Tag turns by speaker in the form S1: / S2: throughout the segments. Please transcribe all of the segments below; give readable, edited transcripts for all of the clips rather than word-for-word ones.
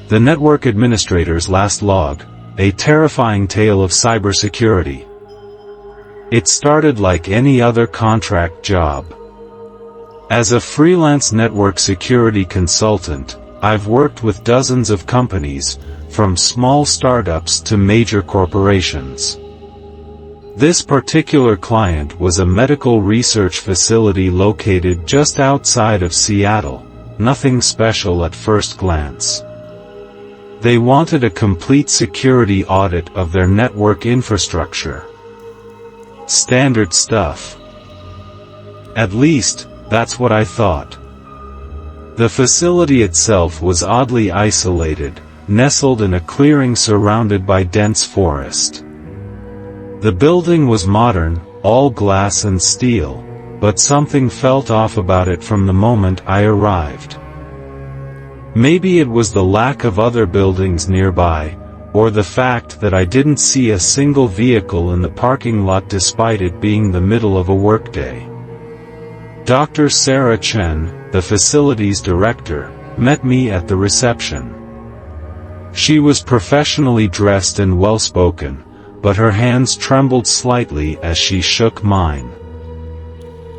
S1: The network administrator's last log, a terrifying tale of cybersecurity. It started like any other contract job. As a freelance network security consultant, I've worked with dozens of companies, from small startups to major corporations. This particular client was a medical research facility located just outside of Seattle, nothing special at first glance. They wanted a complete security audit of their network infrastructure. Standard stuff. At least, that's what I thought. The facility itself was oddly isolated, nestled in a clearing surrounded by dense forest. The building was modern, all glass and steel, but something felt off about it from the moment I arrived. Maybe it was the lack of other buildings nearby, or the fact that I didn't see a single vehicle in the parking lot despite it being the middle of a workday. Dr. Sarah Chen, the facility's director, met me at the reception. She was professionally dressed and well-spoken, but her hands trembled slightly as she shook mine.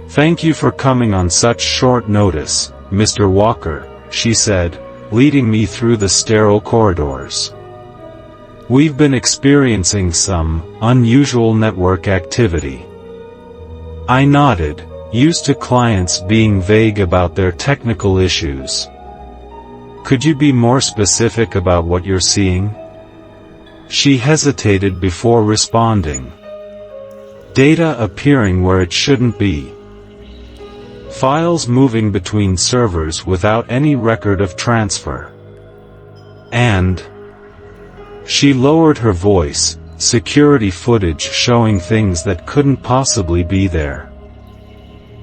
S1: "Thank you for coming on such short notice, Mr. Walker," she said, leading me through the sterile corridors. "We've been experiencing some unusual network activity." I nodded, used to clients being vague about their technical issues. "Could you be more specific about what you're seeing?" She hesitated before responding. "Data appearing where it shouldn't be. Files moving between servers without any record of transfer. And..." She lowered her voice, "security footage showing things that couldn't possibly be there."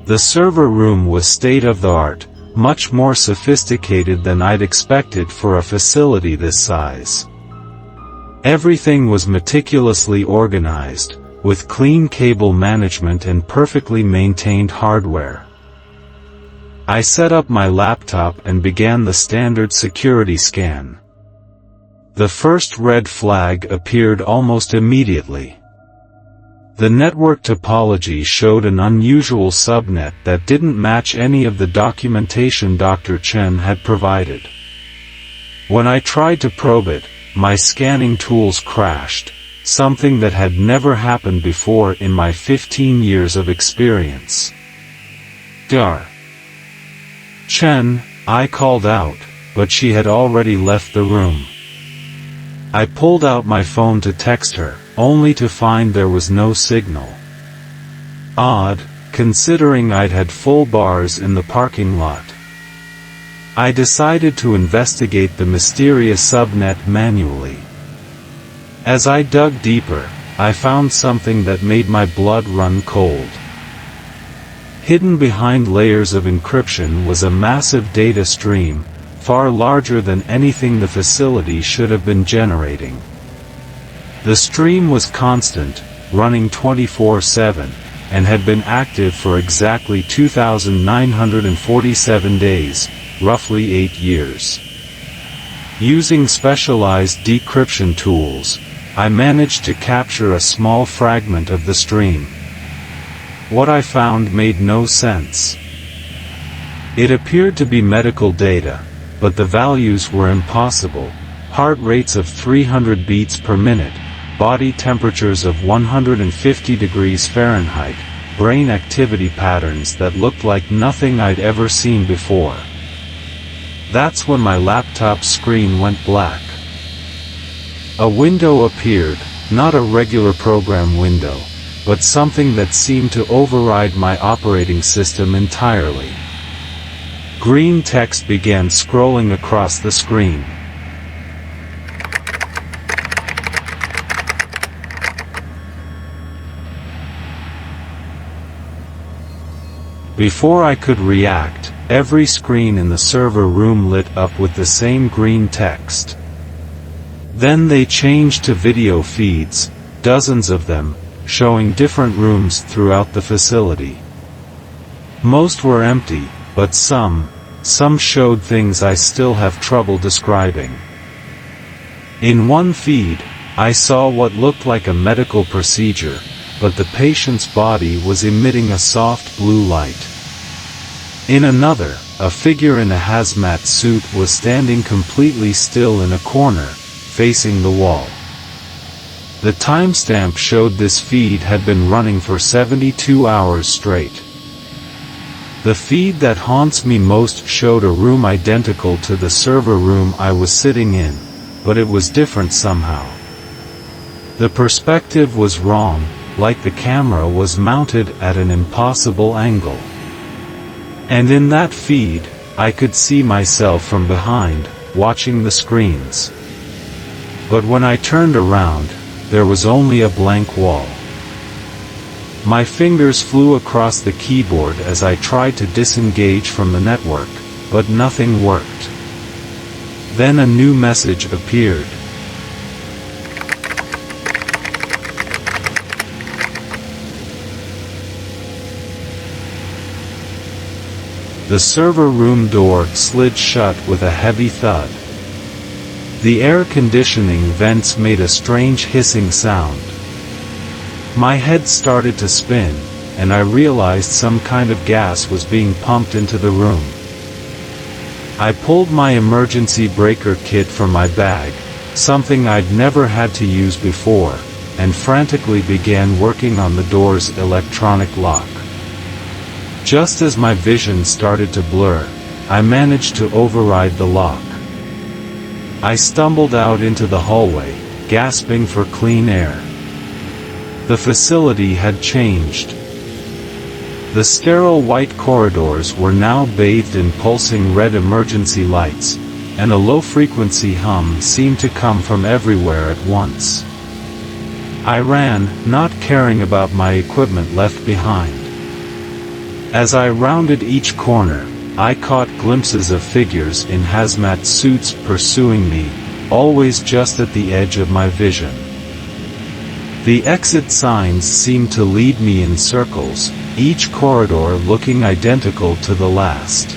S1: The server room was state-of-the-art, much more sophisticated than I'd expected for a facility this size. Everything was meticulously organized, with clean cable management and perfectly maintained hardware. I set up my laptop and began the standard security scan. The first red flag appeared almost immediately. The network topology showed an unusual subnet that didn't match any of the documentation Dr. Chen had provided. When I tried to probe it, my scanning tools crashed, something that had never happened before in my 15 years of experience. "Dar. Chen," I called out, but she had already left the room. I pulled out my phone to text her, only to find there was no signal. Odd, considering I'd had full bars in the parking lot. I decided to investigate the mysterious subnet manually. As I dug deeper, I found something that made my blood run cold. Hidden behind layers of encryption was a massive data stream, far larger than anything the facility should have been generating. The stream was constant, running 24/7, and had been active for exactly 2,947 days, roughly 8 years. Using specialized decryption tools, I managed to capture a small fragment of the stream. What I found made no sense. It appeared to be medical data, but the values were impossible. Heart rates of 300 beats per minute, body temperatures of 150 degrees Fahrenheit, brain activity patterns that looked like nothing I'd ever seen before. That's when my laptop screen went black. A window appeared, not a regular program window, but something that seemed to override my operating system entirely. Green text began scrolling across the screen. Before I could react, every screen in the server room lit up with the same green text. Then they changed to video feeds, dozens of them, showing different rooms throughout the facility. Most were empty, but some showed things I still have trouble describing. In one feed, I saw what looked like a medical procedure, but the patient's body was emitting a soft blue light. In another, a figure in a hazmat suit was standing completely still in a corner, facing the wall. The timestamp showed this feed had been running for 72 hours straight. The feed that haunts me most showed a room identical to the server room I was sitting in, but it was different somehow. The perspective was wrong, like the camera was mounted at an impossible angle. And in that feed, I could see myself from behind, watching the screens. But when I turned around, there was only a blank wall. My fingers flew across the keyboard as I tried to disengage from the network, but nothing worked. Then a new message appeared. The server room door slid shut with a heavy thud. The air conditioning vents made a strange hissing sound. My head started to spin, and I realized some kind of gas was being pumped into the room. I pulled my emergency breaker kit from my bag, something I'd never had to use before, and frantically began working on the door's electronic lock. Just as my vision started to blur, I managed to override the lock. I stumbled out into the hallway, gasping for clean air. The facility had changed. The sterile white corridors were now bathed in pulsing red emergency lights, and a low-frequency hum seemed to come from everywhere at once. I ran, not caring about my equipment left behind. As I rounded each corner, I caught glimpses of figures in hazmat suits pursuing me, always just at the edge of my vision. The exit signs seemed to lead me in circles, each corridor looking identical to the last.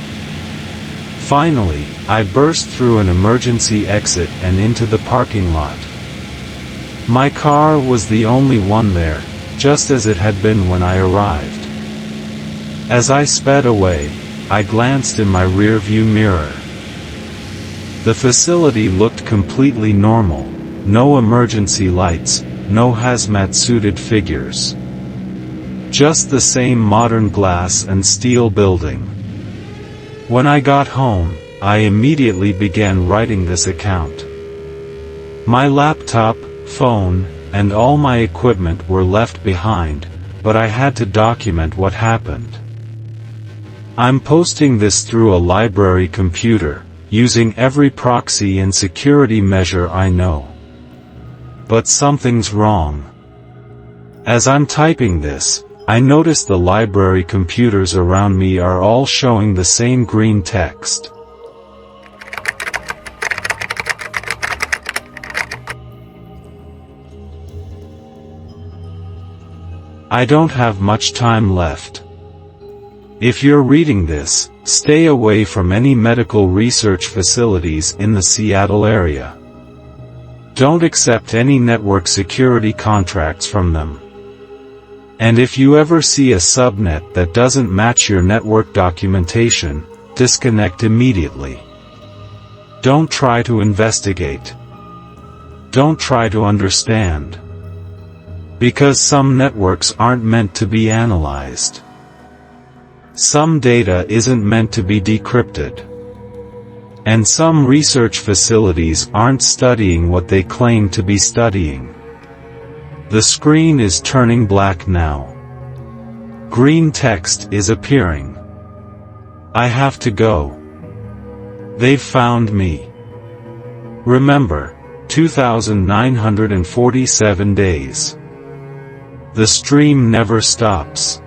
S1: Finally, I burst through an emergency exit and into the parking lot. My car was the only one there, just as it had been when I arrived. As I sped away, I glanced in my rearview mirror. The facility looked completely normal, no emergency lights, no hazmat-suited figures. Just the same modern glass and steel building. When I got home, I immediately began writing this account. My laptop, phone, and all my equipment were left behind, but I had to document what happened. I'm posting this through a library computer, using every proxy and security measure I know. But something's wrong. As I'm typing this, I notice the library computers around me are all showing the same green text. I don't have much time left. If you're reading this, stay away from any medical research facilities in the Seattle area. Don't accept any network security contracts from them. And if you ever see a subnet that doesn't match your network documentation, disconnect immediately. Don't try to investigate. Don't try to understand. Because some networks aren't meant to be analyzed. Some data isn't meant to be decrypted. And some research facilities aren't studying what they claim to be studying. The screen is turning black now. Green text is appearing. I have to go. They've found me. Remember, 2,947 days. The stream never stops.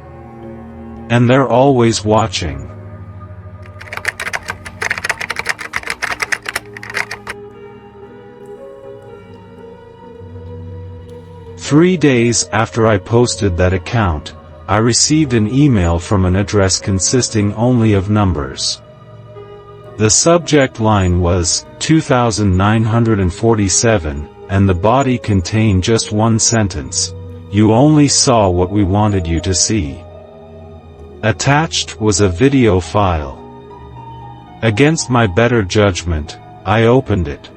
S1: And they're always watching. Three days after I posted that account, I received an email from an address consisting only of numbers. The subject line was, 2947, and the body contained just one sentence: "You only saw what we wanted you to see." Attached was a video file. Against my better judgment, I opened it.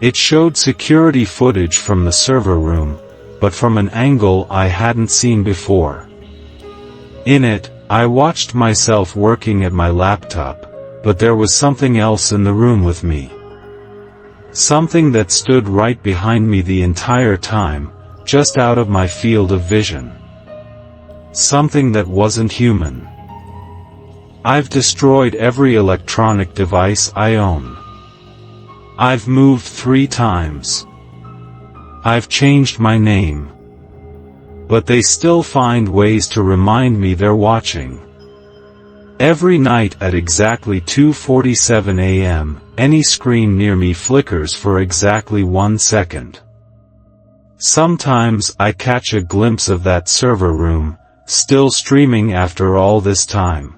S1: It showed security footage from the server room, but from an angle I hadn't seen before. In it, I watched myself working at my laptop, but there was something else in the room with me. Something that stood right behind me the entire time, just out of my field of vision. Something that wasn't human. I've destroyed every electronic device I own. I've moved 3 times. I've changed my name. But they still find ways to remind me they're watching. Every night at exactly 2:47 a.m., any screen near me flickers for exactly 1 second. Sometimes I catch a glimpse of that server room, still streaming after all this time.